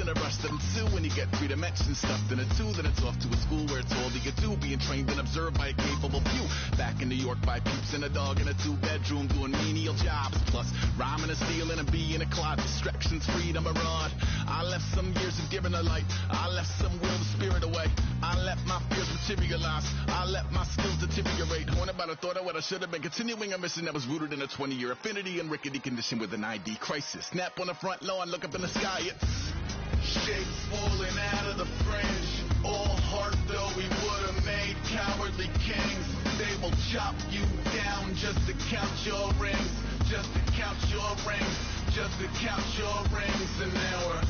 gonna rush them too when you get 3 dimensions stuffed in a 2. Then it's off to a school where it's all you can do, being trained and observed by a capable few. Back in New York by peeps and a dog in a 2-bedroom doing menial jobs, plus rhyming and stealing and being a clot. Distractions, freedom, a rod. I left some years of giving a light. I left some will the spirit away. I left my fears materialize. I let my skills deteriorate. Horn about a thought of what I should have been. Continuing a mission that was rooted in a 20-year affinity and rickety condition with an ID crisis. Snap on the front lawn, look up in the sky. It's shapes falling out of the fringe. All heart though we would have made cowardly kings. They will chop you down just to count your rings. Just to count your rings. Just to count your rings. And now we're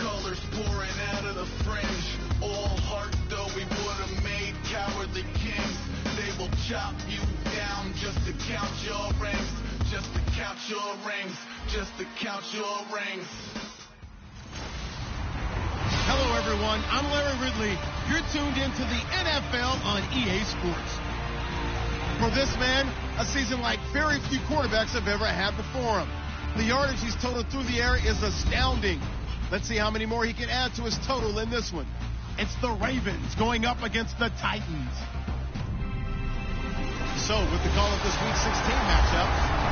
colors pouring out of the fringe. All heart though we would have made cowardly kings. They will chop you down just to count your rings. Just to count your rings. Just to count your rings. Hello everyone, I'm Larry Ridley. You're tuned into the NFL on EA Sports. For this man, a season like very few quarterbacks have ever had before him. The yardage he's totaled through the air is astounding. Let's see how many more he can add to his total in this one. It's the Ravens going up against the Titans. So, with the call of this Week 16 matchup,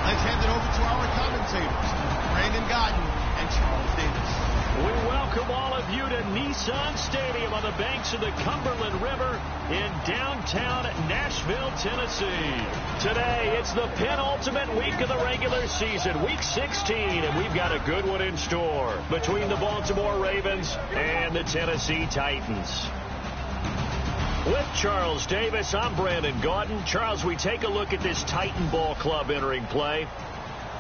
let's hand it over to our commentators, Brandon Godden and Charles Davis. We welcome all of you to Nissan Stadium on the banks of the Cumberland River in downtown Nashville, Tennessee. Today, it's the penultimate week of the regular season, Week 16, and we've got a good one in store between the Baltimore Ravens and the Tennessee Titans. With Charles Davis, I'm Brandon Gaudin. Charles, we take a look at this Titan Ball Club entering play.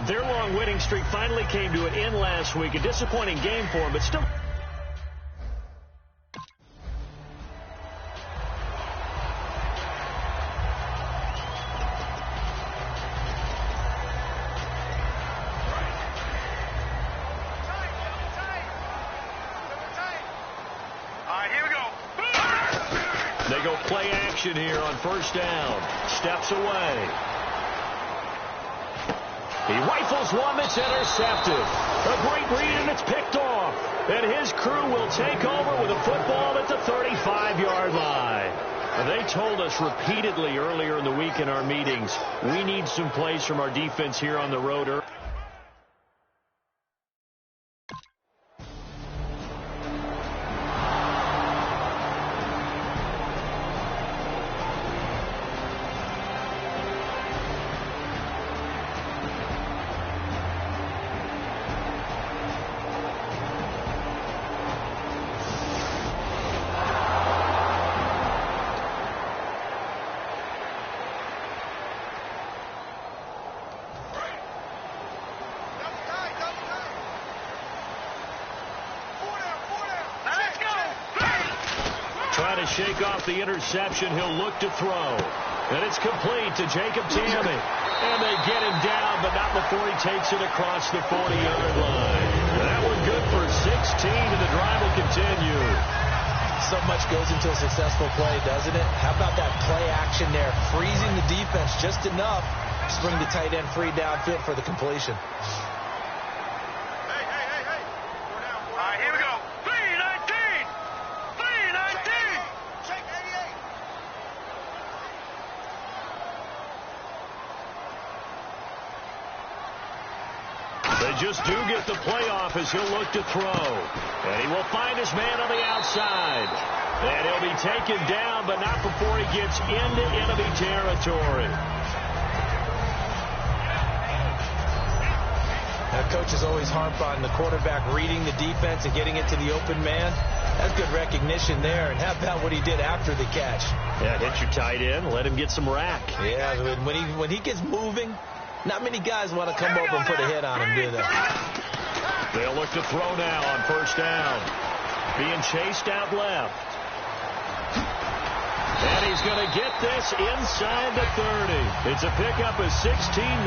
Their long winning streak finally came to an end last week. A disappointing game for them, but still. They go play action here on first down. Steps away. He rifles one that's intercepted. A great read, and it's picked off. And his crew will take over with a football at the 35-yard line. They told us repeatedly earlier in the week in our meetings, we need some plays from our defense here on the road. Trying to shake off the interception. He'll look to throw. And it's complete to Jacob Tamme. And they get him down, but not before he takes it across the 40-yard line. That one good for 16, and the drive will continue. So much goes into a successful play, doesn't it? How about that play action there? Freezing the defense just enough to bring the tight end free downfield for the completion. Just do get the playoff as he'll look to throw. And he will find his man on the outside. And he'll be taken down, but not before he gets into enemy territory. Now, coaches always harp on the quarterback reading the defense and getting it to the open man. That's good recognition there. And how about what he did after the catch? Yeah, hit your tight end, let him get some rack. Yeah, when he gets moving, not many guys want to come over and put a hit on him, do they? They'll look to throw now on first down. Being chased out left. And he's going to get this inside the 30. It's a pickup of 16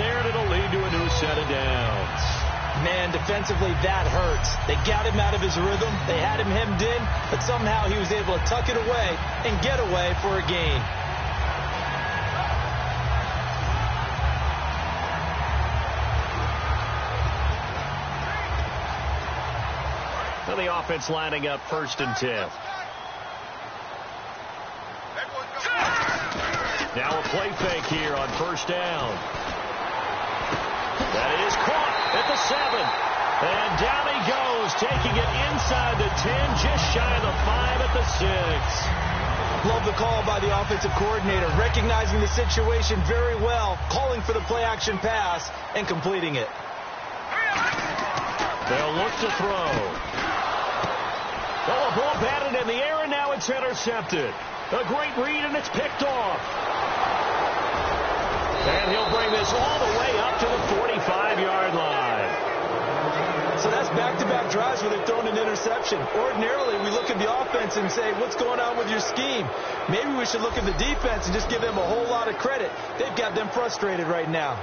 there, and it'll lead to a new set of downs. Man, defensively, that hurts. They got him out of his rhythm. They had him hemmed in, but somehow he was able to tuck it away and get away for a gain. And the offense lining up 1st and 10. Now a play fake here on 1st down. That is caught at the 7. And down he goes, taking it inside the 10, just shy of the 5 at the 6. Love the call by the offensive coordinator, recognizing the situation very well, calling for the play-action pass, and completing it. They'll look to throw. Oh, a ball batted in the air, and now it's intercepted. A great read, and it's picked off. And he'll bring this all the way up to the 45-yard line. So that's back-to-back drives where they've thrown an interception. Ordinarily, we look at the offense and say, what's going on with your scheme? Maybe we should look at the defense and just give them a whole lot of credit. They've got them frustrated right now.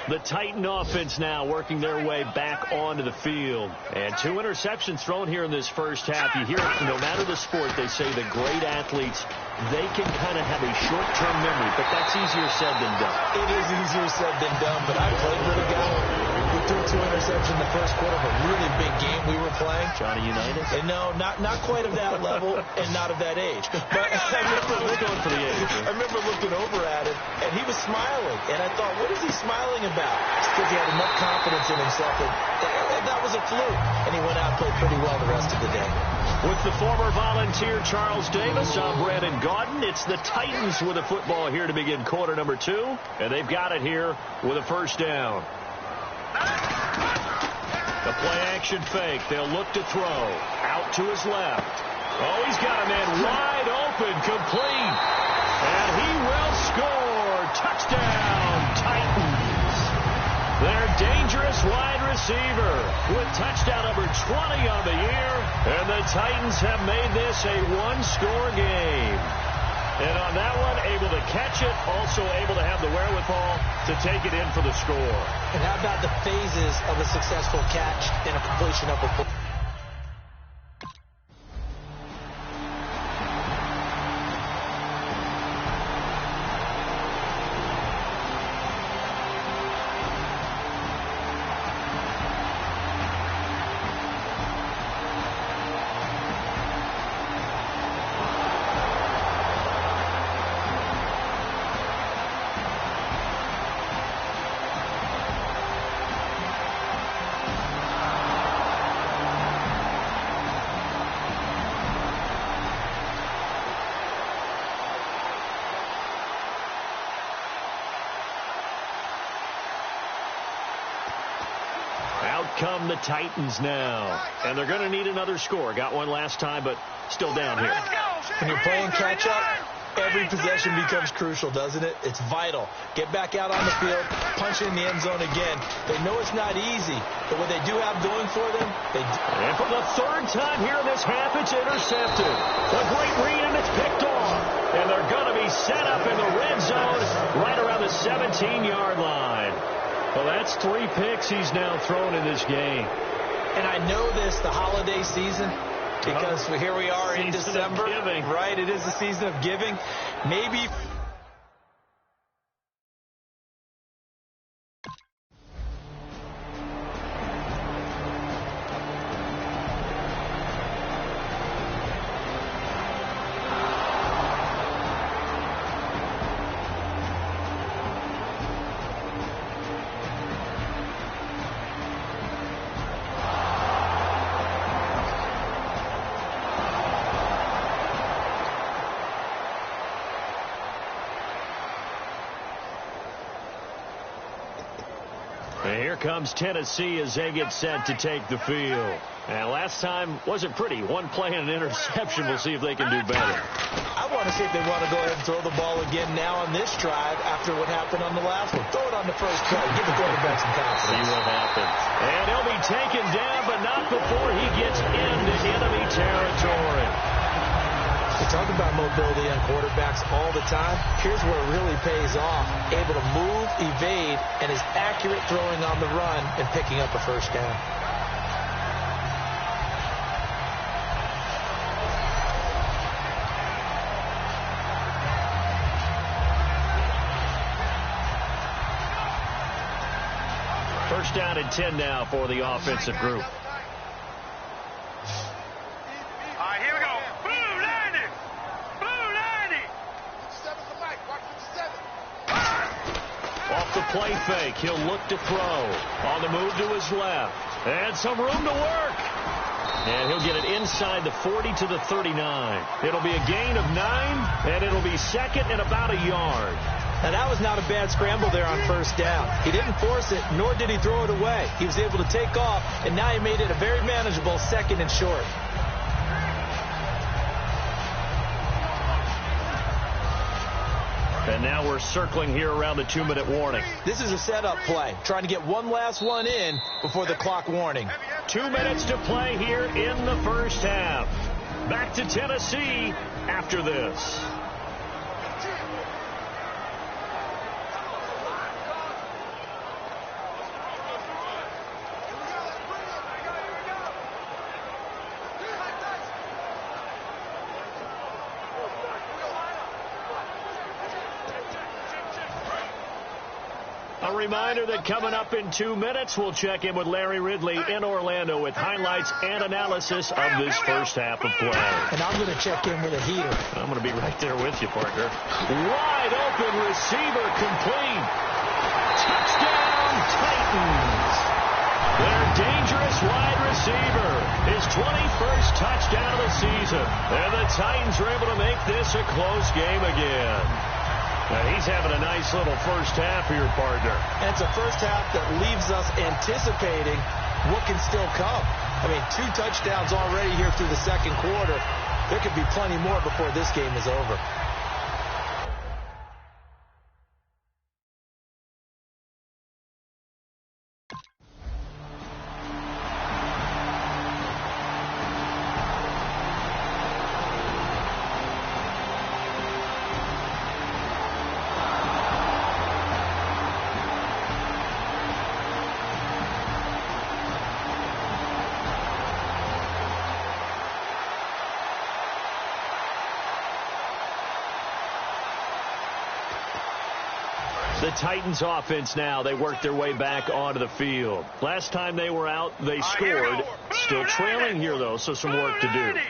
The Titan offense now working their way back onto the field. And 2 interceptions thrown here in this first half. You hear it, no matter the sport, they say the great athletes, they can kind of have a short-term memory, but that's easier said than done. It is easier said than done, but I played with a guy who threw 2 interceptions in the first quarter of a really big game we were playing. Johnny Unitas? And no, not quite of that level and not of that age. But I remember looking over at him, and he was smiling. And I thought, what is he smiling about? It's because he had enough confidence in himself that was a fluke. And he went out and played pretty well the rest of the day. With the former Volunteer Charles Davis, I'm Brandon Gaudin. It's the Titans with the football here to begin quarter number 2. And they've got it here with a 1st down. The play-action fake. They'll look to throw. Out to his left. Oh, he's got a man wide open, complete. And he will score. Touchdown, Titans. Their dangerous wide receiver with touchdown number 20 on the year. And the Titans have made this a 1-score game. And on that one, able to catch it, also able to have the wherewithal to take it in for the score. And how about the phases of a successful catch and a completion of a ball? Come the Titans now. And they're going to need another score. Got one last time, but still down here. When you're playing catch-up, every possession becomes crucial, doesn't it? It's vital. Get back out on the field, punch in the end zone again. They know it's not easy, but what they do have going for them, they do. And for the 3rd time here in this half, it's intercepted. A great read, and it's picked off. And they're going to be set up in the red zone right around the 17-yard line. Well, that's 3 picks he's now thrown in this game. And I know this, the holiday season, because here we are in December. Right, it is the season of giving. Maybe And here comes Tennessee as they get set to take the field. And last time wasn't pretty. One play and an interception. We'll see if they can do better. I want to see if they want to go ahead and throw the ball again now on this drive after what happened on the last one. Throw it on the first play. Give the quarterback some confidence. See what happens. And he'll be taken down, but not before he gets into enemy territory. We talk about mobility on quarterbacks all the time. Here's where it really pays off. Able to move, evade, and is accurate throwing on the run and picking up a first down. First down and 10 now for the offensive group. Play fake. He'll look to throw. On the move to his left. And some room to work. And he'll get it inside the 40 to the 39. It'll be a gain of 9, and it'll be second and about a yard. Now, that was not a bad scramble there on first down. He didn't force it, nor did he throw it away. He was able to take off, and now he made it a very manageable second and short. And now we're circling here around the 2-minute warning. This is a setup play, trying to get one last one in before the clock warning. 2 minutes to play here in the first half. Back to Tennessee after this. A reminder that coming up in 2 minutes, we'll check in with Larry Ridley in Orlando with highlights and analysis of this first half of play. And I'm going to check in with a heater. I'm going to be right there with you, partner. Wide open receiver complete. Touchdown, Titans. Their dangerous wide receiver. His 21st touchdown of the season. And the Titans are able to make this a close game again. Now, he's having a nice little first half here, partner. And it's a first half that leaves us anticipating what can still come. I mean, 2 touchdowns already here through the second quarter. There could be plenty more before this game is over. The Titans offense now, they work their way back onto the field. Last time they were out, they scored. Still trailing here, though, so some work to do.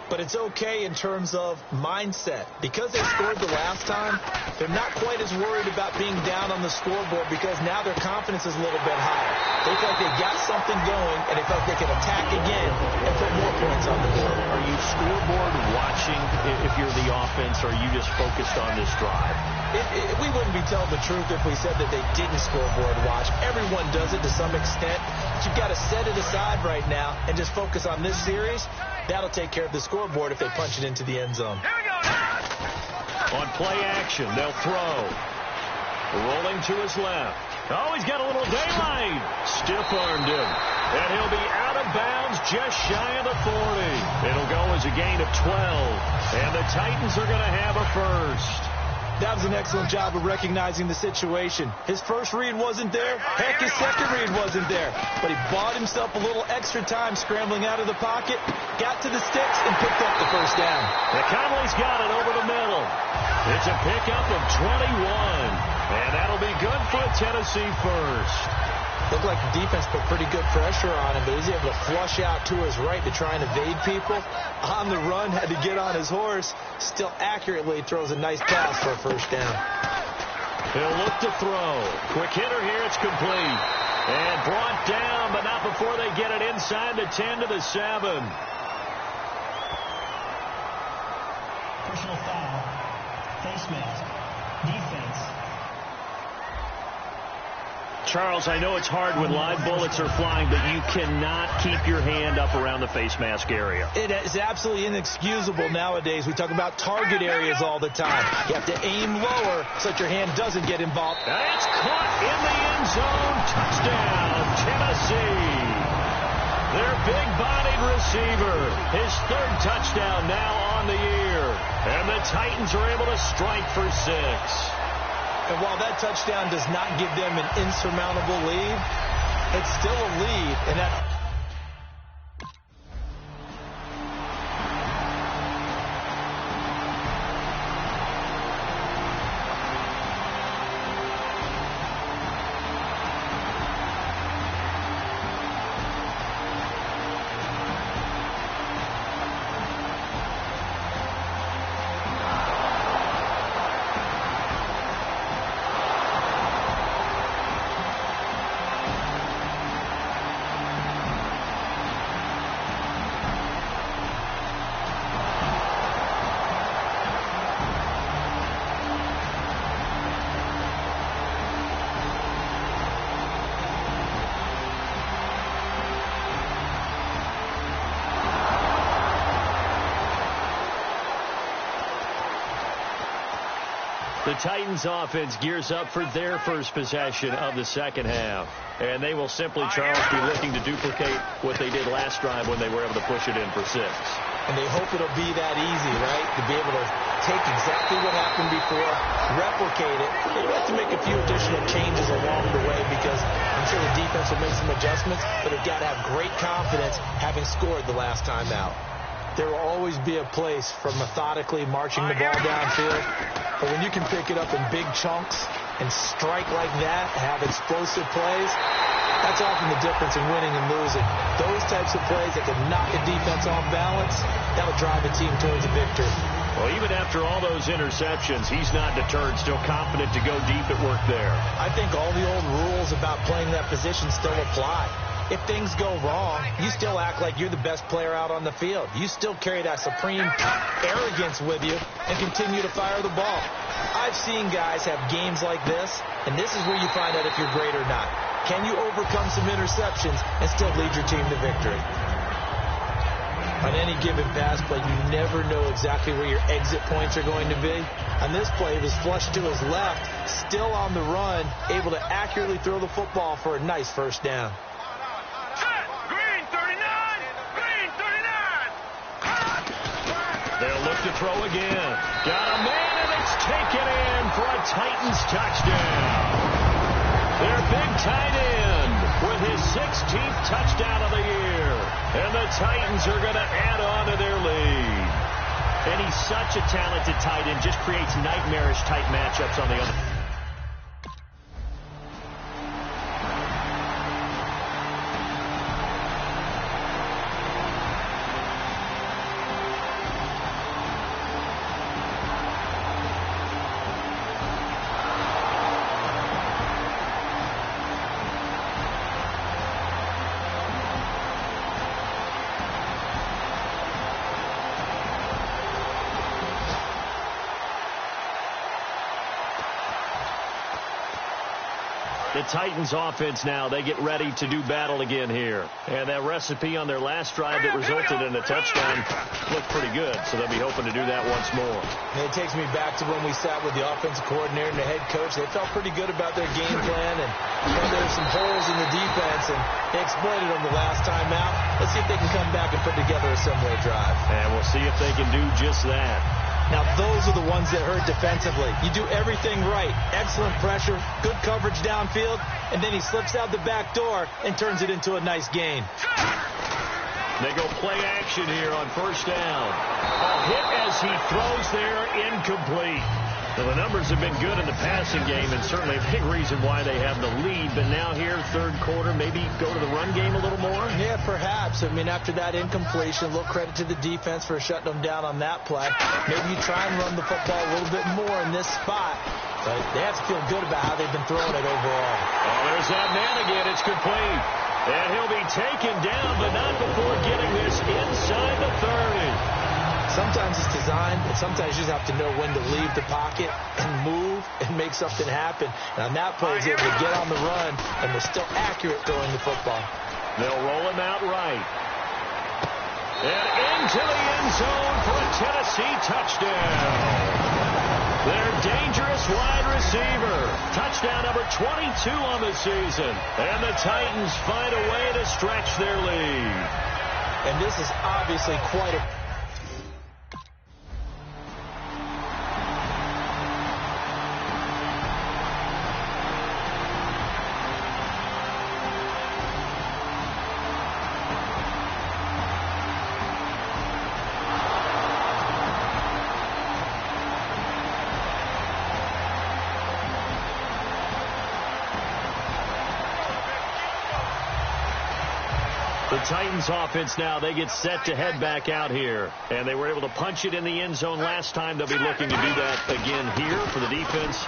But it's okay in terms of mindset. Because they scored the last time, they're not quite as worried about being down on the scoreboard because now their confidence is a little bit higher. They feel like they got something going, and they feel like they can attack again and put more points on the board. Are you scoreboard watching if you're the offense, or are you just focused on this drive? We wouldn't be telling the truth if we said that they didn't scoreboard watch. Everyone does it to some extent. But you've got to set it aside right now and just focus on this series. That'll take care of the scoreboard if they punch it into the end zone. Here we go. On play action, they'll throw. Rolling to his left. Oh, he's got a little daylight. Stiff-armed him. And he'll be out of bounds just shy of the 40. It'll go as a gain of 12. And the Titans are going to have a first. That was an excellent job of recognizing the situation. His first read wasn't there. Heck, his second read wasn't there. But he bought himself a little extra time scrambling out of the pocket, got to the sticks, and picked up the first down. Conley's got it over the middle. It's a pickup of 21. And that'll be good for a Tennessee first. Looked like the defense put pretty good pressure on him, but he's able to flush out to his right to try and evade people. On the run, had to get on his horse. Still accurately throws a nice pass for a first down. He'll look to throw. Quick hitter here, it's complete. And brought down, but not before they get it inside the 10 to the 7. Personal foul. Face mask. Defense. Charles, I know it's hard when live bullets are flying, but you cannot keep your hand up around the face mask area. It is absolutely inexcusable nowadays. We talk about target areas all the time. You have to aim lower so that your hand doesn't get involved. It's caught in the end zone. Touchdown, Tennessee. Their big-bodied receiver, his third touchdown now on the year. And the Titans are able to strike for 6. And while that touchdown does not give them an insurmountable lead, it's still a lead. And that The Titans offense gears up for their first possession of the second half. And they will simply, Charles, be looking to duplicate what they did last drive when they were able to push it in for 6. And they hope it'll be that easy, right? To be able to take exactly what happened before, replicate it. They have to make a few additional changes along the way because I'm sure the defense will make some adjustments, but they've got to have great confidence having scored the last time out. There will always be a place for methodically marching the ball downfield, but when you can pick it up in big chunks and strike like that, have explosive plays, that's often the difference in winning and losing. Those types of plays that can knock a defense off balance, that'll drive a team towards a victory. Well, even after all those interceptions, he's not deterred, still confident to go deep at work there. I think all the old rules about playing that position still apply. If things go wrong, you still act like you're the best player out on the field. You still carry that supreme arrogance with you and continue to fire the ball. I've seen guys have games like this, and this is where you find out if you're great or not. Can you overcome some interceptions and still lead your team to victory? On any given pass play, you never know exactly where your exit points are going to be. On this play, it was flushed to his left, still on the run, able to accurately throw the football for a nice first down. They'll look to throw again. Got a man, and it's taken in for a Titans touchdown. Their big tight end with his 16th touchdown of the year. And the Titans are going to add on to their lead. And he's such a talented tight end, just creates nightmarish-type matchups on the other. The Titans offense now, they get ready to do battle again here. And that recipe on their last drive that resulted in a touchdown looked pretty good, so they'll be hoping to do that once more. And it takes me back to when we sat with the offensive coordinator and the head coach. They felt pretty good about their game plan, and there were some holes in the defense, and they exploited them the last time out. Let's see if they can come back and put together a similar drive. And we'll see if they can do just that. Now, those are the ones that hurt defensively. You do everything right. Excellent pressure, good coverage downfield, and then he slips out the back door and turns it into a nice gain. They go play action here on first down. A hit as he throws there, incomplete. Well, the numbers have been good in the passing game, and certainly a big reason why they have the lead. But now here, third quarter, maybe go to the run game a little more? Yeah, perhaps. I mean, after that incompletion, a little credit to the defense for shutting them down on that play. Maybe you try and run the football a little bit more in this spot. But they have to feel good about how they've been throwing it overall. Oh, there's that man again. It's complete. And he'll be taken down, but not before getting this inside the 30. Sometimes it's designed, and sometimes you just have to know when to leave the pocket and move and make something happen. And on that play, he's able to get on the run, and they're still accurate throwing the football. They'll roll him out right. And into the end zone for a Tennessee touchdown. Their dangerous wide receiver. Touchdown number 22 on the season. And the Titans find a way to stretch their lead. And this is obviously quite a... The Titans offense now, they get set to head back out here. And they were able to punch it in the end zone last time. They'll be looking to do that again here for the defense.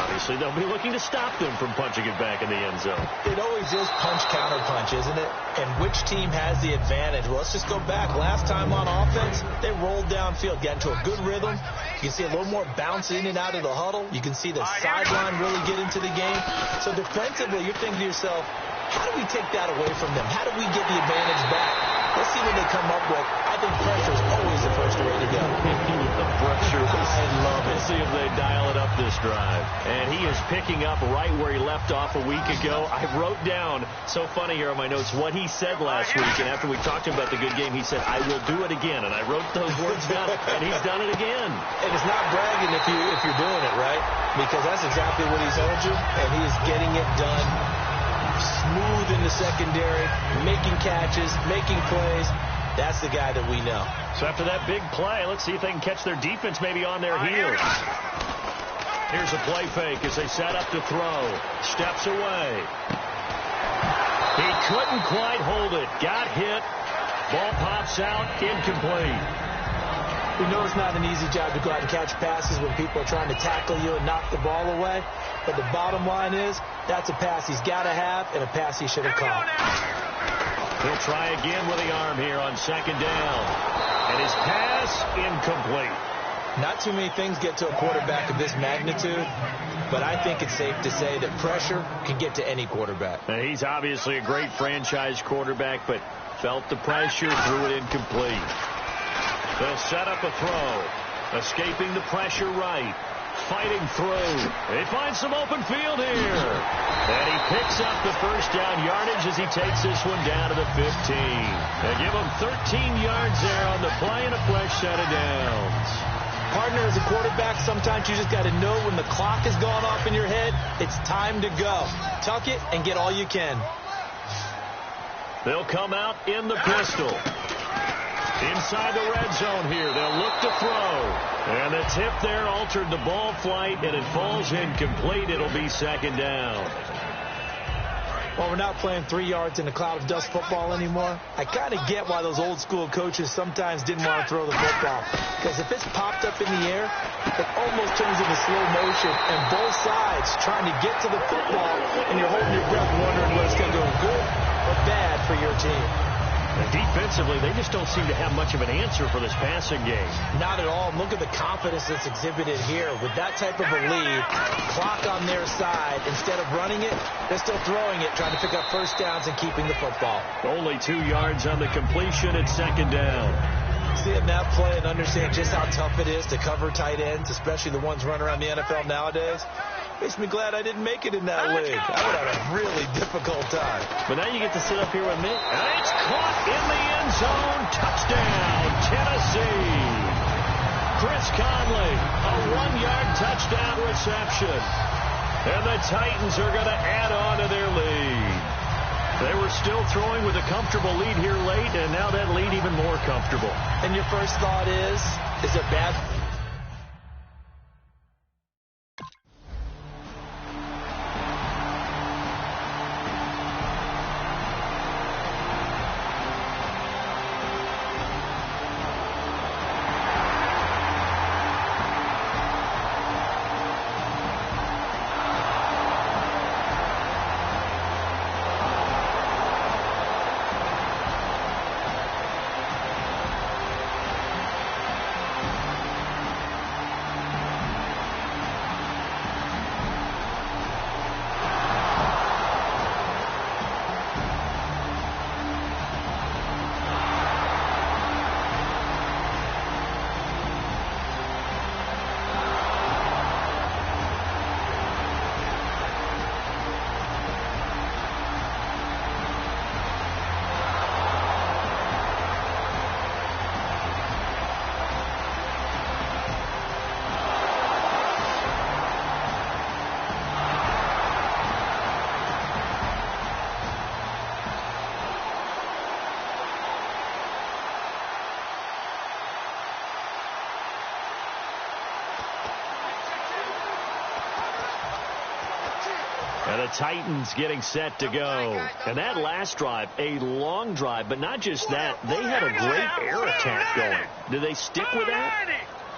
Obviously, they'll be looking to stop them from punching it back in the end zone. It always is punch-counter-punch, isn't it? And which team has the advantage? Well, let's just go back. Last time on offense, they rolled downfield, got into a good rhythm. You can see a little more bounce in and out of the huddle. You can see the sideline really get into the game. So defensively, you're thinking to yourself, how do we take that away from them? How do we get the advantage back? Let's see what they come up with. I think pressure is always the first way to go. The pressure. I love it. We'll see if they dial it up this drive. And he is picking up right where he left off a week ago. I wrote down, so funny here on my notes, what he said last week. And after we talked to him about the good game, he said, I will do it again. And I wrote those words down, and he's done it again. And it's not bragging if you're doing it, right? Because that's exactly what he told you, and he is getting it done. Smooth in the secondary, making catches, making plays. That's the guy that we know. So after that big play, let's see if they can catch their defense maybe on their heels. Here's a play fake as they set up to throw. Steps away. He couldn't quite hold it. Got hit. Ball pops out. Incomplete. We know it's not an easy job to go out and catch passes when people are trying to tackle you and knock the ball away. But the bottom line is, that's a pass he's got to have and a pass he should have caught. He'll try again with the arm here on second down. And his pass, incomplete. Not too many things get to a quarterback of this magnitude, but I think it's safe to say that pressure can get to any quarterback. Now, he's obviously a great franchise quarterback, but felt the pressure, threw it incomplete. They'll set up a throw. Escaping the pressure right. Fighting through. They find some open field here. And he picks up the first down yardage as he takes this one down to the 15. They give him 13 yards there on the play and a fresh set of downs. Partner, as a quarterback, sometimes you just got to know when the clock has gone off in your head, it's time to go. Tuck it and get all you can. They'll come out in the pistol. Inside the red zone here. They'll look to throw. And the tip there altered the ball flight, and it falls incomplete. It'll be second down. Well, we're not playing 3 yards in a cloud of dust football anymore. I kind of get why those old school coaches sometimes didn't want to throw the football. Because if it's popped up in the air, it almost turns into slow motion. And both sides trying to get to the football, and you're holding your breath wondering whether it's going to go good or bad for your team. And defensively, they just don't seem to have much of an answer for this passing game. Not at all. Look at the confidence that's exhibited here. With that type of a lead, clock on their side, instead of running it, they're still throwing it, trying to pick up first downs and keeping the football. Only 2 yards on the completion at second down. Seeing that play and understand just how tough it is to cover tight ends, especially the ones running around the NFL nowadays, makes me glad I didn't make it in that league. I would have a really difficult time. But now you get to sit up here with me. And it's caught in the end zone. Touchdown, Tennessee. Chris Conley, a 1-yard touchdown reception. And the Titans are going to add on to their lead. They were still throwing with a comfortable lead here late, and now that lead even more comfortable. And your first thought is it bad? And the Titans getting set to go. And that last drive, a long drive, but not just that, they had a great air attack going. Do they stick with that?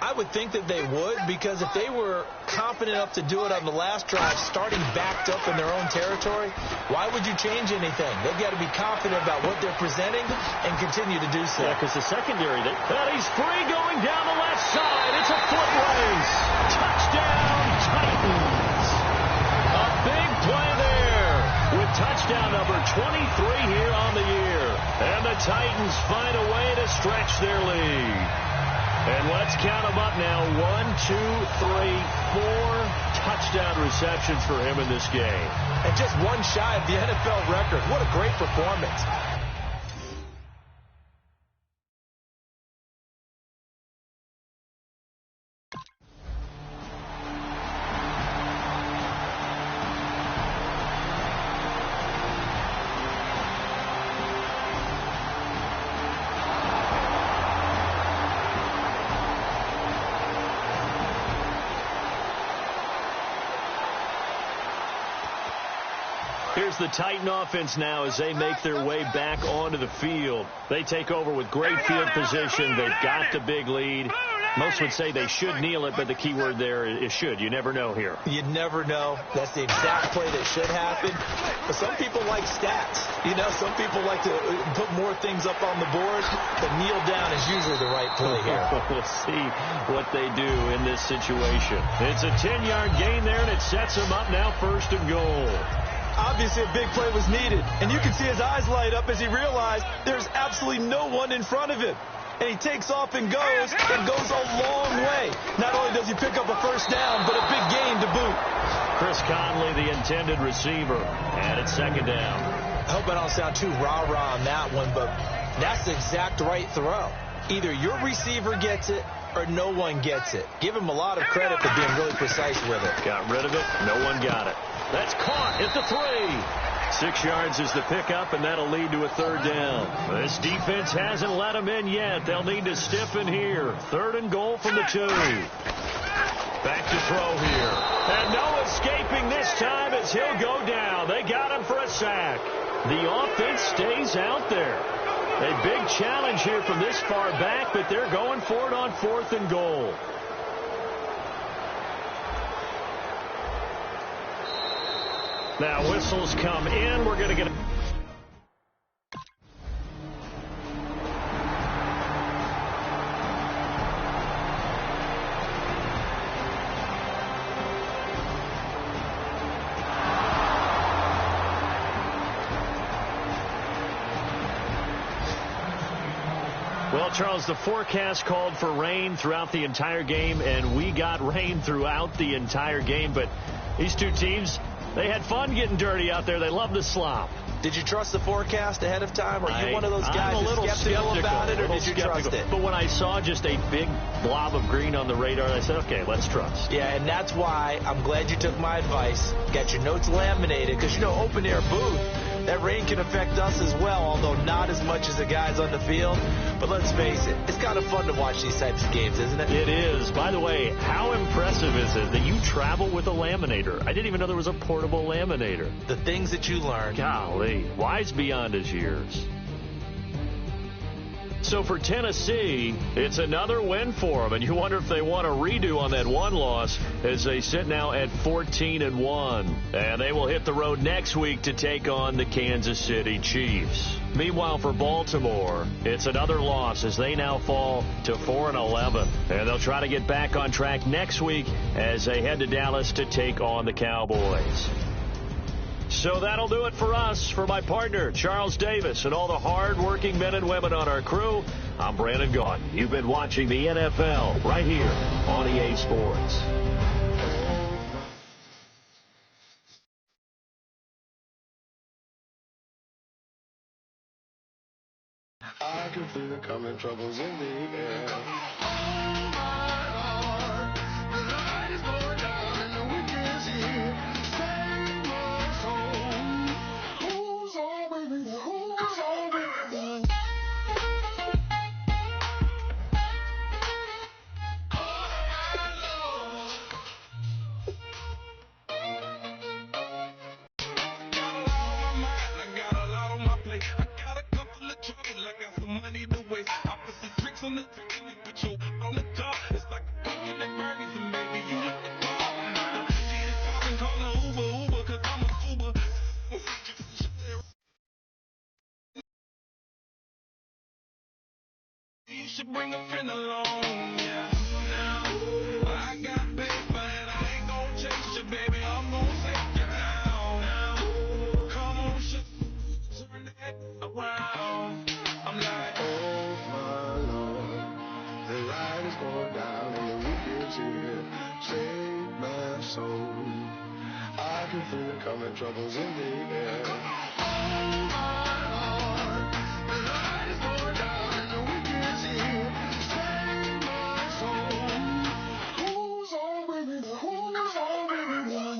I would think that they would, because if they were confident enough to do it on the last drive, starting backed up in their own territory, why would you change anything? They've got to be confident about what they're presenting and continue to do so. Yeah, because the secondary, he's free going down the left side. It's a foot race. Touchdown, Titans. A big play there with touchdown number 23 here on the year. And the Titans find a way to stretch their lead. And let's count them up now. 1, 2, 3, 4 touchdown receptions for him in this game. And just one shy of the NFL record. What a great performance. Here's the Titan offense now as they make their way back onto the field. They take over with great field position. They've got the big lead. Most would say they should kneel it, but the key word there is should. You never know here. You never know. That's the exact play that should happen. But some people like stats. You know, some people like to put more things up on the board, but kneel down is usually the right play here. We'll see what they do in this situation. It's a 10-yard gain there, and it sets them up now 1st and goal. Obviously, a big play was needed, and you can see his eyes light up as he realized there's absolutely no one in front of him. And he takes off and goes a long way. Not only does he pick up a first down, but a big gain to boot. Chris Conley, the intended receiver, and it's 2nd down. I hope I don't sound too rah-rah on that one, but that's the exact right throw. Either your receiver gets it or no one gets it. Give him a lot of credit for being really precise with it. Got rid of it. No one got it. That's caught at the 3. 6 yards is the pickup, and that'll lead to a 3rd down. This defense hasn't let them in yet. They'll need to stiffen here. 3rd and goal from the 2. Back to throw here. And no escaping this time as he'll go down. They got him for a sack. The offense stays out there. A big challenge here from this far back, but they're going for it on 4th and goal. Now whistles come in. We're going to get a... Well, Charles, the forecast called for rain throughout the entire game, and we got rain throughout the entire game. But these two teams, they had fun getting dirty out there. They love the slop. Did you trust the forecast ahead of time? Are you one of those guys that's skeptical about it, or did you trust it? But when I saw just a big blob of green on the radar, I said, okay, let's trust. Yeah, and that's why I'm glad you took my advice. Got your notes laminated, because, you know, open air booth, that rain can affect us as well, although not as much as the guys on the field. But let's face it, it's kind of fun to watch these types of games, isn't it? It is. By the way, how impressive is it that you travel with a laminator? I didn't even know there was a portable laminator. The things that you learn. Golly, wise beyond his years. So for Tennessee, it's another win for them, and you wonder if they want a redo on that one loss as they sit now at 14-1. And they will hit the road next week to take on the Kansas City Chiefs. Meanwhile, for Baltimore, it's another loss as they now fall to 4-11. And they'll try to get back on track next week as they head to Dallas to take on the Cowboys. So that'll do it for us. For my partner, Charles Davis, and all the hard-working men and women on our crew, I'm Brandon Gaughan. You've been watching the NFL right here on EA Sports. I can feel the coming troubles in the air. you should bring a friend along. Yeah. Now, I got paper and I ain't gon' chase you, baby. I'm gon' take you down. Now, come on, turn that around. I'm like, oh my Lord, the light is going down and the weekend's here. Save my soul. I can feel it coming, troubles in the air. Oh my Lord, the light is going down and the weekend's here. Save my soul. Who's on with me? Who's on with me? Oh my Lord.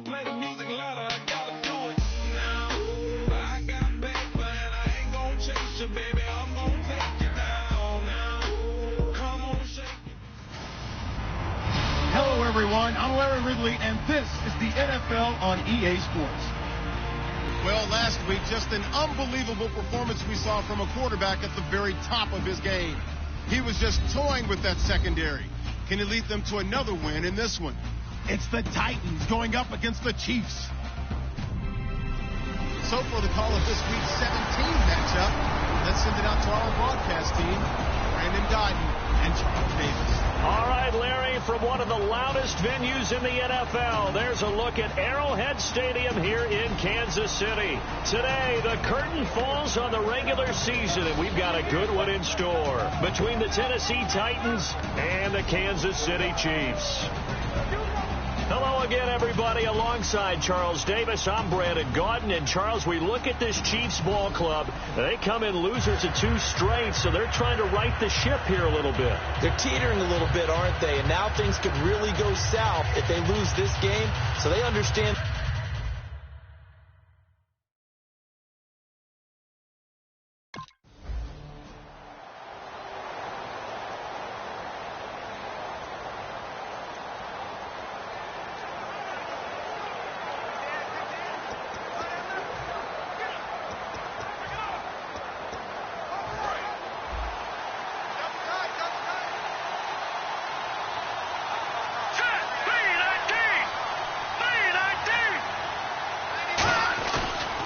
Play the music louder, I gotta do it now. I got paper and I ain't gon' chase you, baby. I'm gon' take you down now. Come on, shake it. Hello, everyone. I'm Larry Ridley, and this is the NFL on EA Sports. Well, last week, just an unbelievable performance we saw from a quarterback at the very top of his game. He was just toying with that secondary. Can he lead them to another win in this one? It's the Titans going up against the Chiefs. So for the call of this week's 17 matchup, let's send it out to our broadcast team, Brandon Dodden and Charles Davis. All right, Larry, from one of the loudest venues in the NFL, there's a look at Arrowhead Stadium here in Kansas City. Today, the curtain falls on the regular season, and we've got a good one in store between the Tennessee Titans and the Kansas City Chiefs. Hello again, everybody. Alongside Charles Davis, I'm Brandon Gaudin. And, Charles, we look at this Chiefs ball club. They come in losers of 2 straight, so they're trying to right the ship here a little bit. They're teetering a little bit, aren't they? And now things could really go south if they lose this game. So they understand.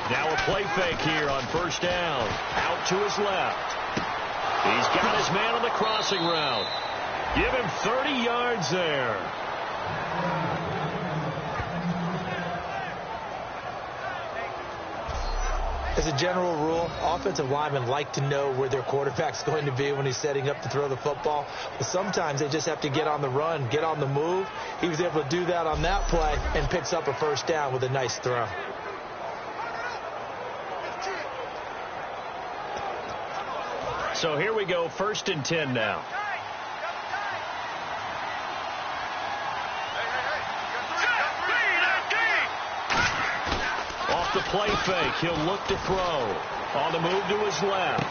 Now a play fake here on first down. Out to his left. He's got his man on the crossing route. Give him 30 yards there. As a general rule, offensive linemen like to know where their quarterback's going to be when he's setting up to throw the football. But sometimes they just have to get on the run, get on the move. He was able to do that on that play and picks up a first down with a nice throw. So here we go, 1st and 10 now. Off the play fake, he'll look to throw. On the move to his left.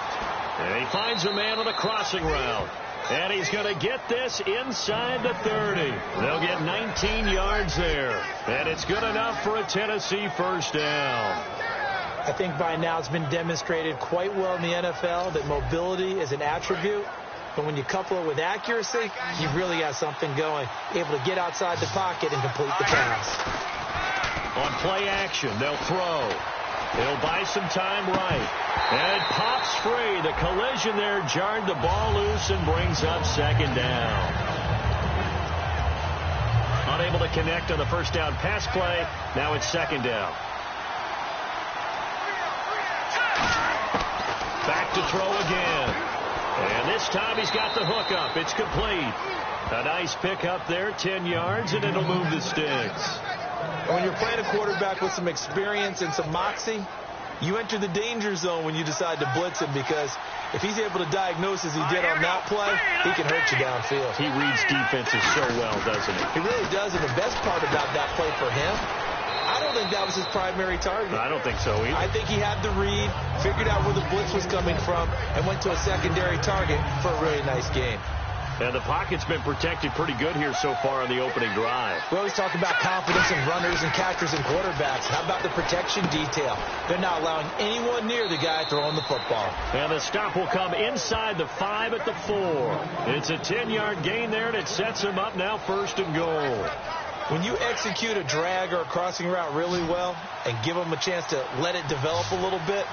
And he finds a man on the crossing route. And he's going to get this inside the 30. They'll get 19 yards there. And it's good enough for a Tennessee first down. I think by now it's been demonstrated quite well in the NFL that mobility is an attribute. But when you couple it with accuracy, you've really got something going. Able to get outside the pocket and complete the pass. On play action, they'll throw. He'll buy some time right. And it pops free. The collision there jarred the ball loose and brings up 2nd down. Unable to connect on the first down pass play. Now it's 2nd down. Back to throw again. And this time he's got the hook up. It's complete. A nice pickup there, 10 yards, and it'll move the sticks. When you're playing a quarterback with some experience and some moxie, you enter the danger zone when you decide to blitz him, because if he's able to diagnose as he did on that play, he can hurt you downfield. He reads defenses so well, doesn't he? He really does, and the best part about that play for him I don't think that was his primary target. I don't think so either. I think he had the read, figured out where the blitz was coming from, and went to a secondary target for a really nice game. And the pocket's been protected pretty good here so far on the opening drive. We always talk about confidence in runners and catchers and quarterbacks. How about the protection detail? They're not allowing anyone near the guy throwing the football. And the stop will come inside the 5 at the 4. It's a 10-yard gain there, and it sets him up now 1st and goal. When you execute a drag or a crossing route really well and give them a chance to let it develop a little bit,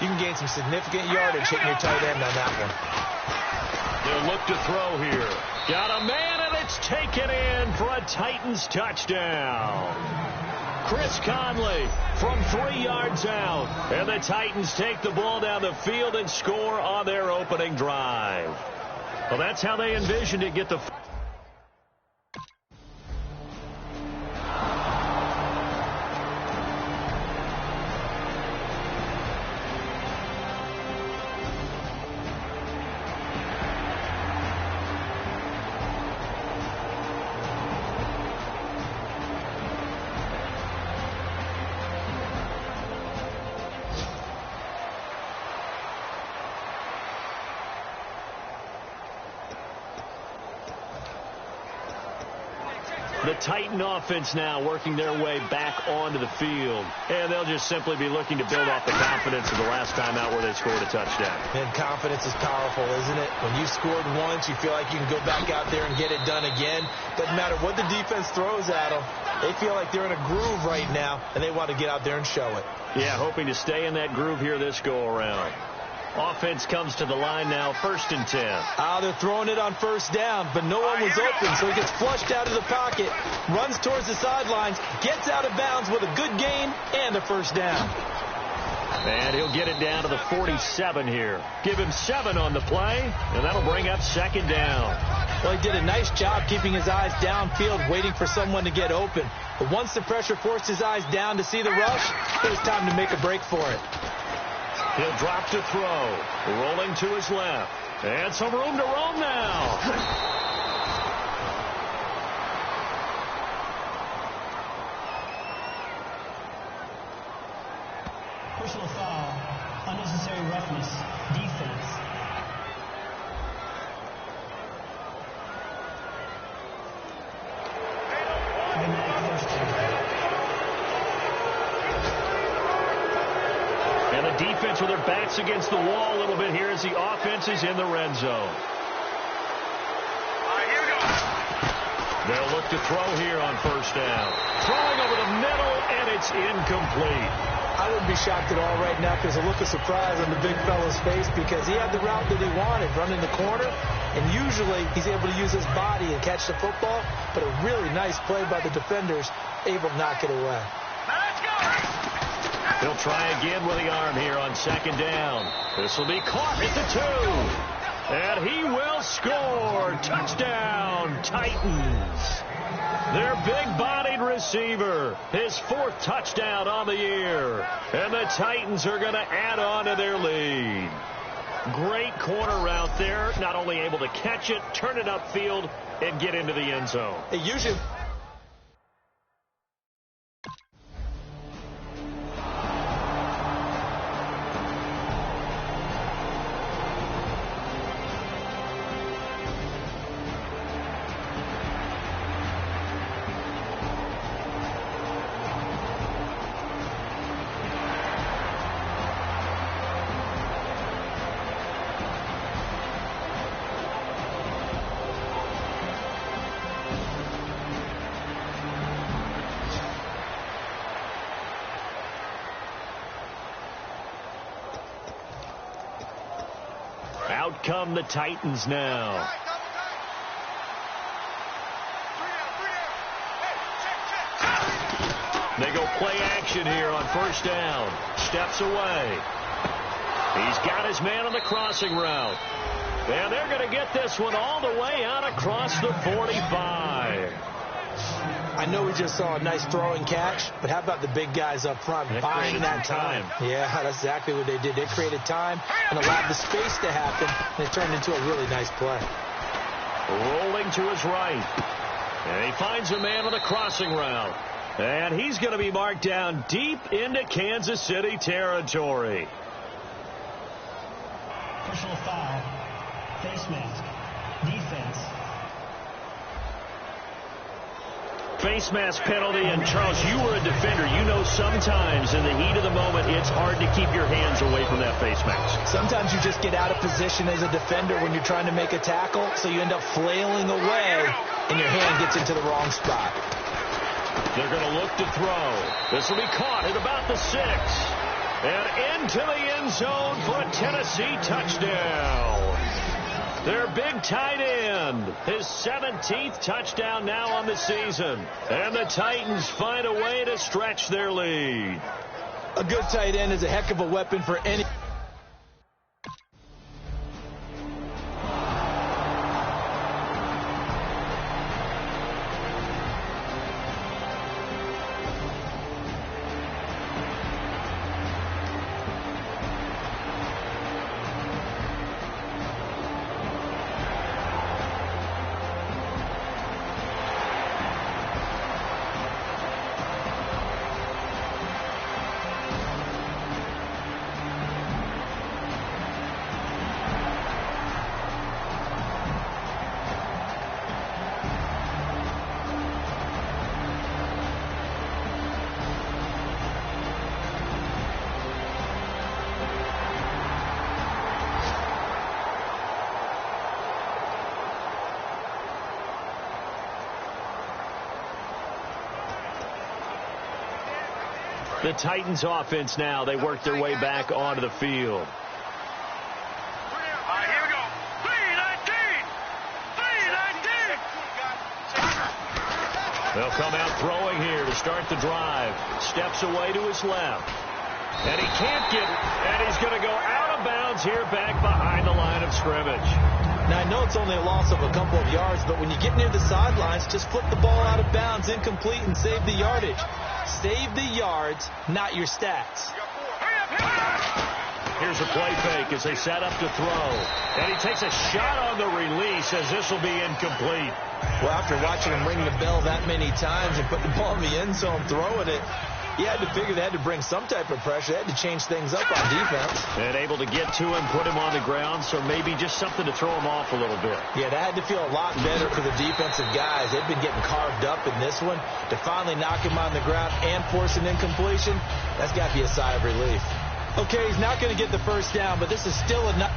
you can gain some significant yardage hitting your tight end on that one. They'll look to throw here. Got a man, and it's taken in for a Titans touchdown. Chris Conley from 3 yards out. And the Titans take the ball down the field and score on their opening drive. Well, that's how they envisioned it. Get the... The Titan offense now working their way back onto the field. And they'll just simply be looking to build off the confidence of the last time out where they scored a touchdown. And confidence is powerful, isn't it? When you scored once, you feel like you can go back out there and get it done again. Doesn't matter what the defense throws at them. They feel like they're in a groove right now, and they want to get out there and show it. Yeah, hoping to stay in that groove here this go-around. Offense comes to the line now, 1st and 10. They're throwing it on 1st down, but no one was open, so he gets flushed out of the pocket, runs towards the sidelines, gets out of bounds with a good gain and a 1st down. And he'll get it down to the 47 here. Give him 7 on the play, and that'll bring up 2nd down. Well, he did a nice job keeping his eyes downfield, waiting for someone to get open. But once the pressure forced his eyes down to see the rush, it was time to make a break for it. He'll drop to throw. Rolling to his left. And some room to roam now. Personal foul. Unnecessary roughness. Defense. Automatic first down. And the defense with their backs against the wall a little bit here as the offense is in the red zone. They'll look to throw here on 1st down. Throwing over the middle, and it's incomplete. I wouldn't be shocked at all right now because a look of surprise on the big fella's face because he had the route that he wanted, running the corner, and usually he's able to use his body and catch the football, but a really nice play by the defenders, able to knock it away. Let's go! He'll try again with the arm here on 2nd down. This will be caught at the 2. And he will score. Touchdown, Titans. Their big-bodied receiver, his 4th touchdown on the year. And the Titans are going to add on to their lead. Great corner route there. Not only able to catch it, turn it upfield, and get into the end zone. They usually... Out come the Titans now. They go play action here on 1st down. Steps away. He's got his man on the crossing route. And they're going to get this one all the way out across the 45. I know we just saw a nice throwing catch, but how about the big guys up front buying that time? Yeah, that's exactly what they did. They created time and allowed the space to happen, and it turned into a really nice play. Rolling to his right. And he finds a man on the crossing route. And he's going to be marked down deep into Kansas City territory. Personal foul. Face mask. Defense. Face mask penalty. And, Charles, you were a defender. You know sometimes in the heat of the moment it's hard to keep your hands away from that face mask. Sometimes you just get out of position as a defender when you're trying to make a tackle, so you end up flailing away, and your hand gets into the wrong spot. They're going to look to throw. This will be caught at about the 6. And into the end zone for a Tennessee touchdown. Their big tight end, his 17th touchdown now on the season. And the Titans find a way to stretch their lead. A good tight end is a heck of a weapon for any... The Titans offense now, they work their way back onto the field. Here we go. 3-19. They'll come out throwing here to start the drive. Steps away to his left. And he can't get, and he's going to go out of bounds here back behind the line of scrimmage. Now, I know it's only a loss of a couple of yards, but when you get near the sidelines, just flip the ball out of bounds, incomplete, and save the yardage. Save the yards, not your stats. Here's a play fake as they set up to throw. And he takes a shot on the release as this will be incomplete. Well, after watching him ring the bell that many times and put the ball in the end zone, throwing it, you had to figure they had to bring some type of pressure. They had to change things up on defense. And able to get to him, put him on the ground, so maybe just something to throw him off a little bit. Yeah, that had to feel a lot better for the defensive guys. They've been getting carved up in this one. To finally knock him on the ground and force an incompletion, that's got to be a sigh of relief. Okay, he's not going to get the first down, but this is still enough.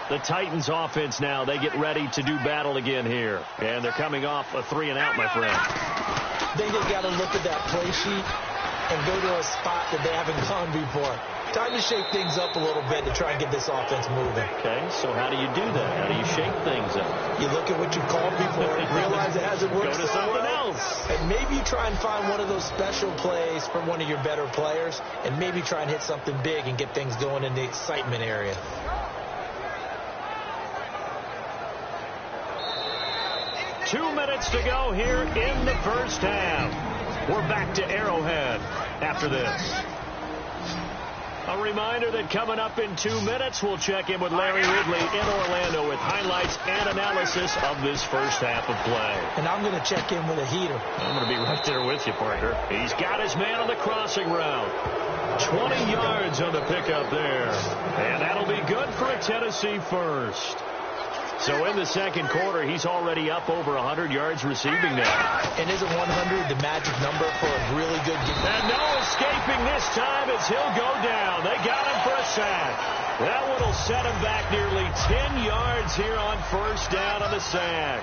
The Titans offense now, they get ready to do battle again here. And they're coming off a 3-and-out, my friend. I think they've got to look at that play sheet and go to a spot that they haven't gone before. Time to shake things up a little bit to try and get this offense moving. Okay, so how do you do that? How do you shake things up? You look at what you've called before, realize it hasn't worked. Go to something else. And maybe you try and find one of those special plays from one of your better players, and maybe try and hit something big and get things going in the excitement area. Two minutes to go here in the first half. We're back to Arrowhead after this. A reminder that coming up in 2 minutes, we'll check in with Larry Ridley in Orlando with highlights and analysis of this first half of play. And I'm going to check in with a heater. I'm going to be right there with you, partner. He's got his man on the crossing route. 20 yards on the pickup there. And that'll be good for a Tennessee first. So in the second quarter, he's already up over 100 yards receiving now. And isn't 100 the magic number for a really good game? And no escaping this time as he'll go down. They got him for a sack. That one will set him back nearly 10 yards here on first down on the sack.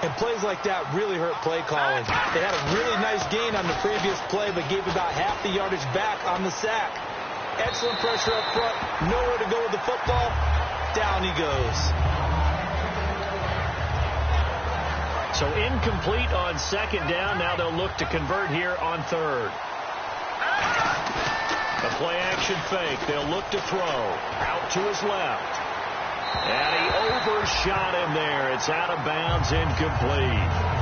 And plays like that really hurt play calling. They had a really nice gain on the previous play, but gave about half the yardage back on the sack. Excellent pressure up front. Nowhere to go with the football. Down he goes. So incomplete on second down. Now they'll look to convert here on third. The play-action fake. They'll look to throw. Out to his left. And he overshot him there. It's out of bounds, incomplete.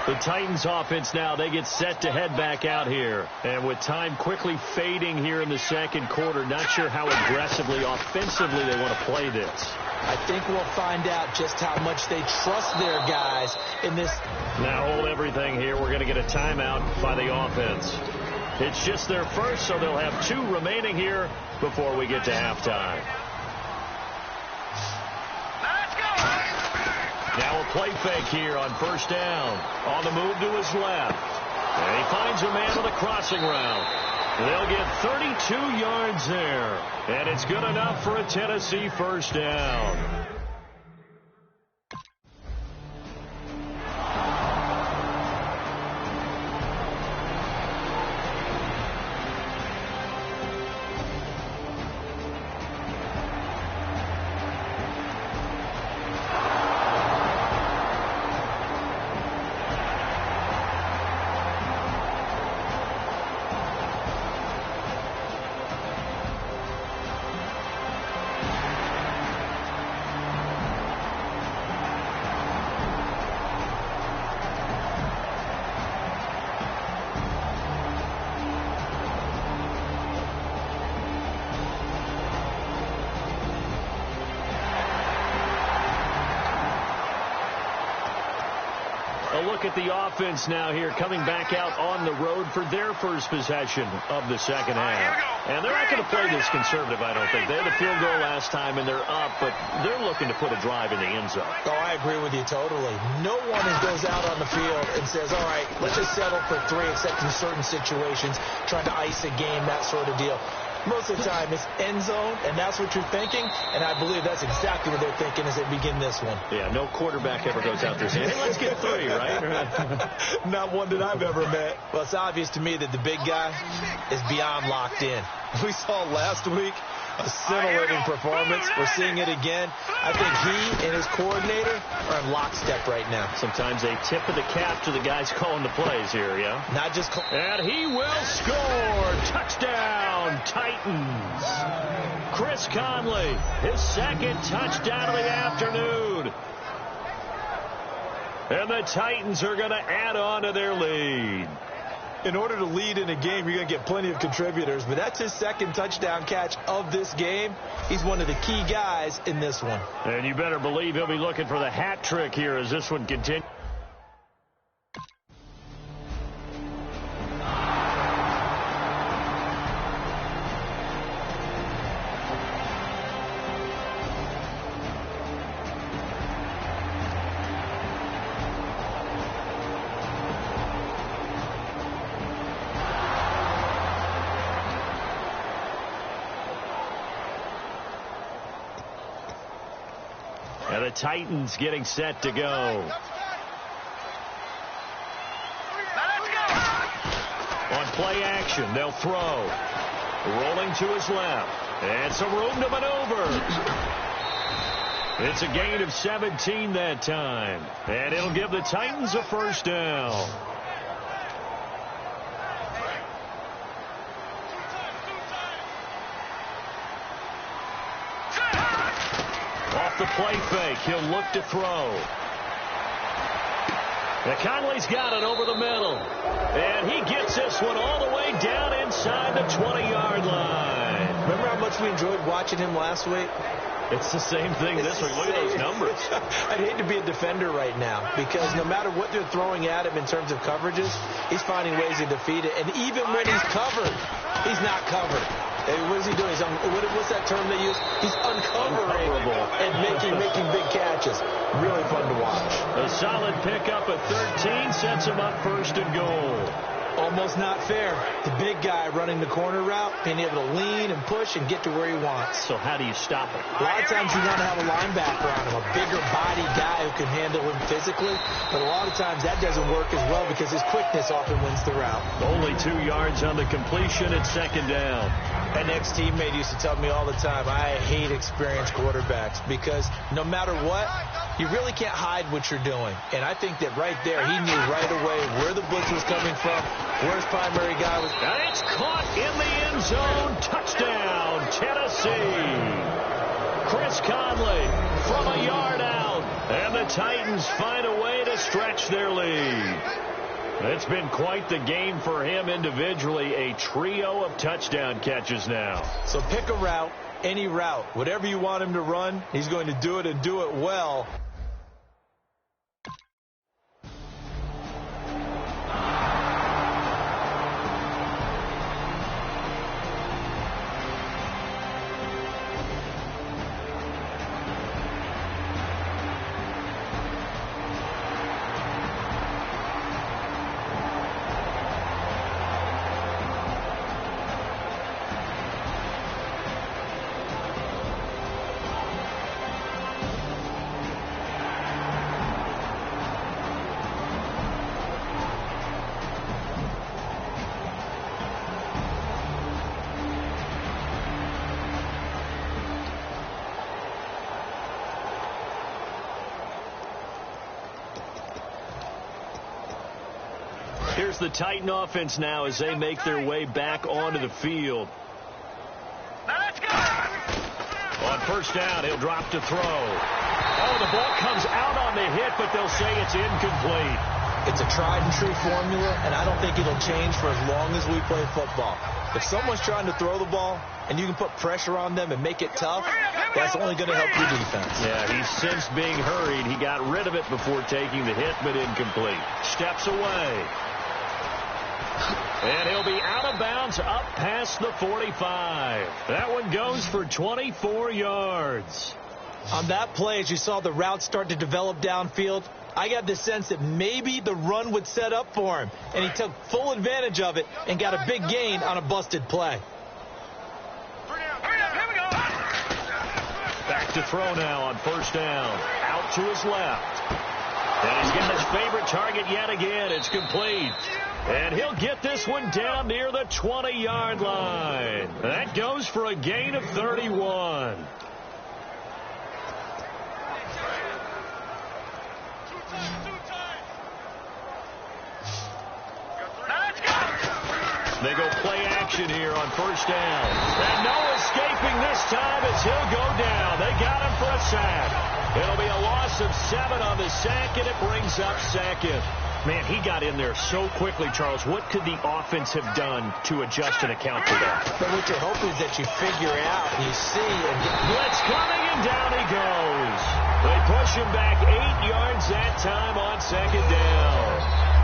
The Titans offense now, they get set to head back out here. And with time quickly fading here in the second quarter, not sure how aggressively, offensively they want to play this. I think we'll find out just how much they trust their guys in this. Now hold everything here. We're going to get a timeout by the offense. It's just their first, so they'll have 2 remaining here before we get to halftime. Now a play fake here on first down. On the move to his left. And he finds a man with a crossing route. They'll get 32 yards there. And it's good enough for a Tennessee first down. A look at the offense now here, coming back out on the road for their first possession of the second half. And they're not going to play this conservative, I don't think. They had a field goal last time, and they're up, but they're looking to put a drive in the end zone. Oh, I agree with you totally. No one goes out on the field and says, all right, let's just settle for 3, except in certain situations, trying to ice a game, that sort of deal. Most of the time, it's end zone, and that's what you're thinking, and I believe that's exactly what they're thinking as they begin this one. Yeah, no quarterback ever goes out there saying, hey, let's get 3, right? Not one that I've ever met. Well, it's obvious to me that the big guy is beyond locked in. We saw last week a scintillating performance. We're seeing it again. I think he and his coordinator are in lockstep right now. Sometimes a tip of the cap to the guys calling the plays here, yeah? Not just and he will score. Touchdown, Titans. Chris Conley, his second touchdown of the afternoon. And the Titans are going to add on to their lead. In order to lead in a game, you're going to get plenty of contributors, but that's his second touchdown catch of this game. He's one of the key guys in this one. And you better believe he'll be looking for the hat trick here as this one continues. And the Titans getting set to go. On play action, they'll throw. Rolling to his left. And some room to maneuver. It's a gain of 17 that time. And it'll give the Titans a first down. Off the play fake, he'll look to throw. And Conley's got it over the middle. And he gets this one all the way down inside the 20-yard line. Remember how much we enjoyed watching him last week? It's the same thing this week. Look at those numbers. I'd hate to be a defender right now because no matter what they're throwing at him in terms of coverages, he's finding ways to defeat it. And even when he's covered, he's not covered. What is he doing? What's that term they use? He's uncovering and making big catches. Really fun to watch. A solid pickup at 13 sets him up first and goal. Almost not fair. The big guy running the corner route, being able to lean and push and get to where he wants. So how do you stop it? A lot of times you want to have a linebacker on him, a bigger body guy who can handle him physically. But a lot of times that doesn't work as well because his quickness often wins the route. Only 2 yards on the completion at second down. An ex-teammate used to tell me all the time, I hate experienced quarterbacks because no matter what, you really can't hide what you're doing. And I think that right there, he knew right away where the blitz was coming from, where his primary guy was. And it's caught in the end zone. Touchdown, Tennessee. Chris Conley from a yard out. And the Titans find a way to stretch their lead. It's been quite the game for him individually. A trio of touchdown catches now. So pick a route, any route. Whatever you want him to run, he's going to do it and do it well. Here's the Titan offense now as they make their way back onto the field. On first down, he'll drop to throw. Oh, the ball comes out on the hit, but they'll say it's incomplete. It's a tried-and-true formula, and I don't think it'll change for as long as we play football. If someone's trying to throw the ball and you can put pressure on them and make it tough, that's only going to help your defense. Yeah, he's since being hurried. He got rid of it before taking the hit, but incomplete. Steps away. And he'll be out of bounds up past the 45. That one goes for 24 yards. On that play, as you saw the route start to develop downfield, I got the sense that maybe the run would set up for him. And he took full advantage of it and got a big gain on a busted play. Back to throw now on first down. Out to his left. And he's got his favorite target yet again. It's complete. And he'll get this one down near the 20-yard line. That goes for a gain of 31. They go play action here on first down. And no escaping this time as he'll go down. They got him for a sack. It'll be a loss of 7 on the sack, and it brings up second. Man, he got in there so quickly, Charles. What could the offense have done to adjust and account for that? But what you hope is that you figure out, you see, and get... Blitz coming, and down he goes. They push him back 8 yards that time on second down.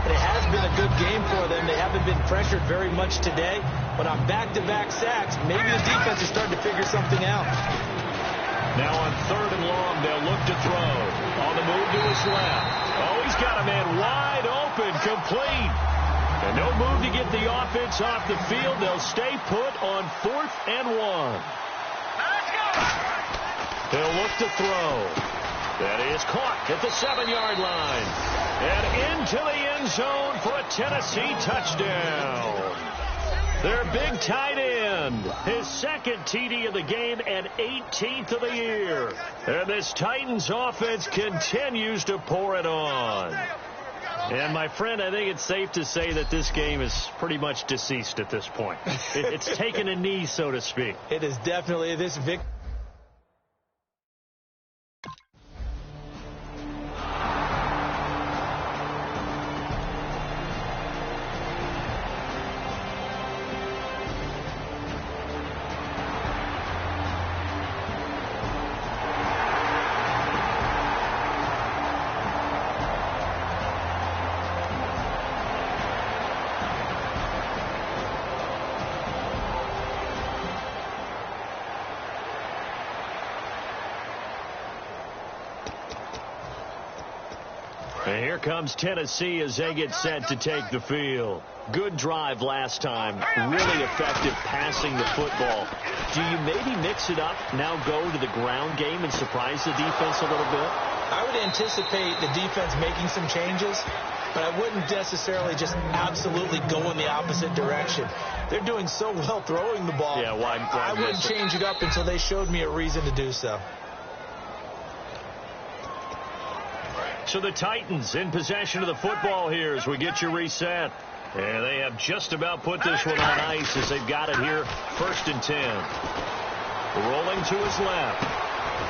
It has been a good game for them. They haven't been pressured very much today, but on back-to-back sacks, maybe the defense is starting to figure something out. Now on third and long, they'll look to throw. On the move to his left. Oh, he's got a man wide open, complete. And no move to get the offense off the field. They'll stay put on 4th and 1. They'll look to throw. That is caught at the 7-yard line. And into the end zone for a Tennessee touchdown. Their big tight end, his second TD of the game and 18th of the year. And this Titans offense continues to pour it on. And, my friend, I think it's safe to say that this game is pretty much deceased at this point. It's taken a knee, so to speak. It is definitely this victory. And here comes Tennessee as they get set to take the field. Good drive last time. Really effective passing the football. Do you maybe mix it up, now go to the ground game and surprise the defense a little bit? I would anticipate the defense making some changes, but I wouldn't necessarily just absolutely go in the opposite direction. They're doing so well throwing the ball. Yeah, why I wouldn't change it up until they showed me a reason to do so. So the Titans in possession of the football here as we get you reset. And they have just about put this one on ice as they've got it here, 1st and 10. Rolling to his left.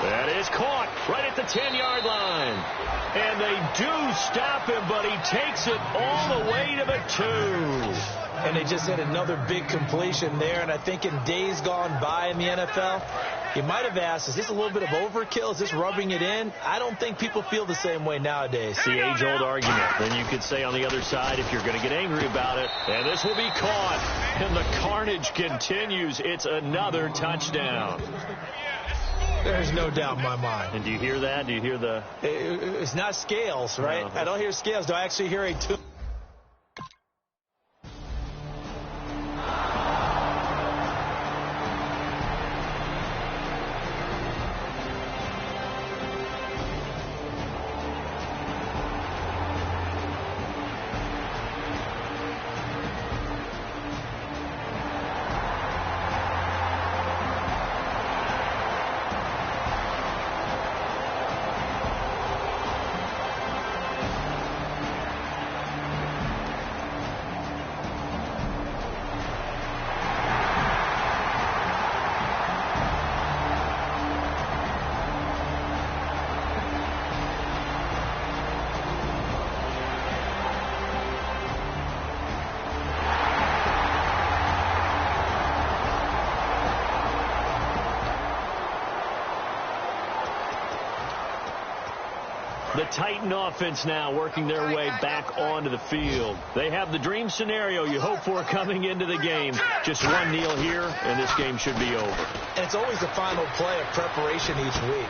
That is caught right at the 10-yard line. And they do stop him, but he takes it all the way to the 2. And they just had another big completion there. And I think in days gone by in the NFL, you might have asked, is this a little bit of overkill? Is this rubbing it in? I don't think people feel the same way nowadays. The age-old argument. Then you could say on the other side, if you're going to get angry about it, and this will be caught. And the carnage continues. It's another touchdown. There's no doubt in my mind. And do you hear that? Do you hear the... It's not scales, right? No. I don't hear scales. Do I actually hear a tune? The Titan offense now working their way back onto the field. They have the dream scenario you hope for coming into the game. Just one kneel here, and this game should be over. And it's always the final play of preparation each week.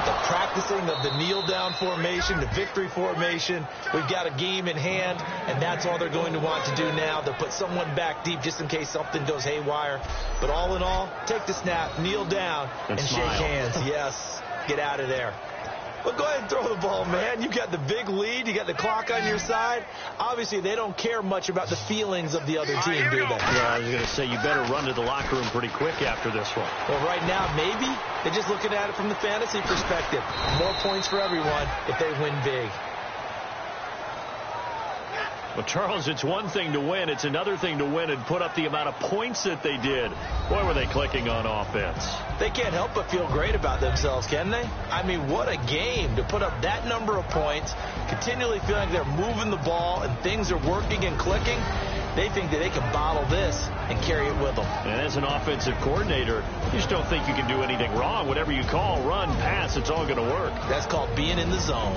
The practicing of the kneel-down formation, the victory formation. We've got a game in hand, and that's all they're going to want to do now. They'll put someone back deep just in case something goes haywire. But all in all, take the snap, kneel down, and shake hands. Yes, get out of there. Well, go ahead and throw the ball, man. You got the big lead. You got the clock on your side. Obviously, they don't care much about the feelings of the other team, do they? Yeah, I was going to say, you better run to the locker room pretty quick after this one. Well, right now, maybe. They're just looking at it from the fantasy perspective. More points for everyone if they win big. Well, Charles, it's one thing to win. It's another thing to win and put up the amount of points that they did. Boy, were they clicking on offense. They can't help but feel great about themselves, can they? I mean, what a game to put up that number of points, continually feeling they're moving the ball and things are working and clicking. They think that they can bottle this and carry it with them. And as an offensive coordinator, you just don't think you can do anything wrong. Whatever you call, run, pass, it's all going to work. That's called being in the zone.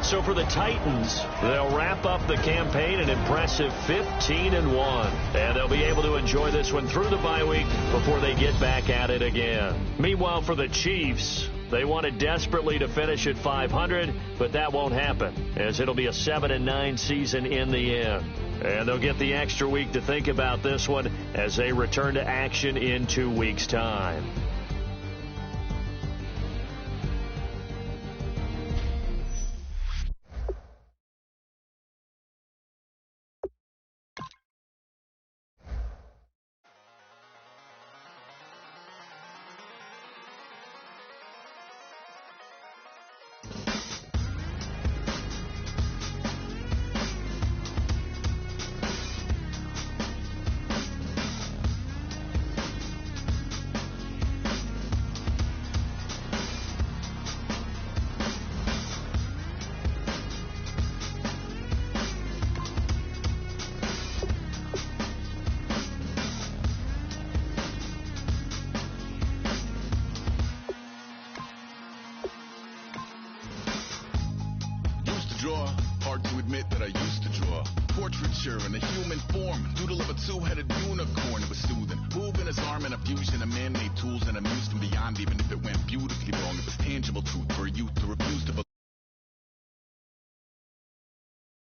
So for the Titans, they'll wrap up the campaign an impressive 15-1. And they'll be able to enjoy this one through the bye week before they get back at it again. Meanwhile, for the Chiefs, they wanted desperately to finish at 500, but that won't happen, as it'll be a 7-9 season in the end. And they'll get the extra week to think about this one as they return to action in 2 weeks' time. Hard to admit that I used to draw portraiture in a human form, doodle of a two-headed unicorn. It was soothing, moving his arm in a fusion of man-made tools and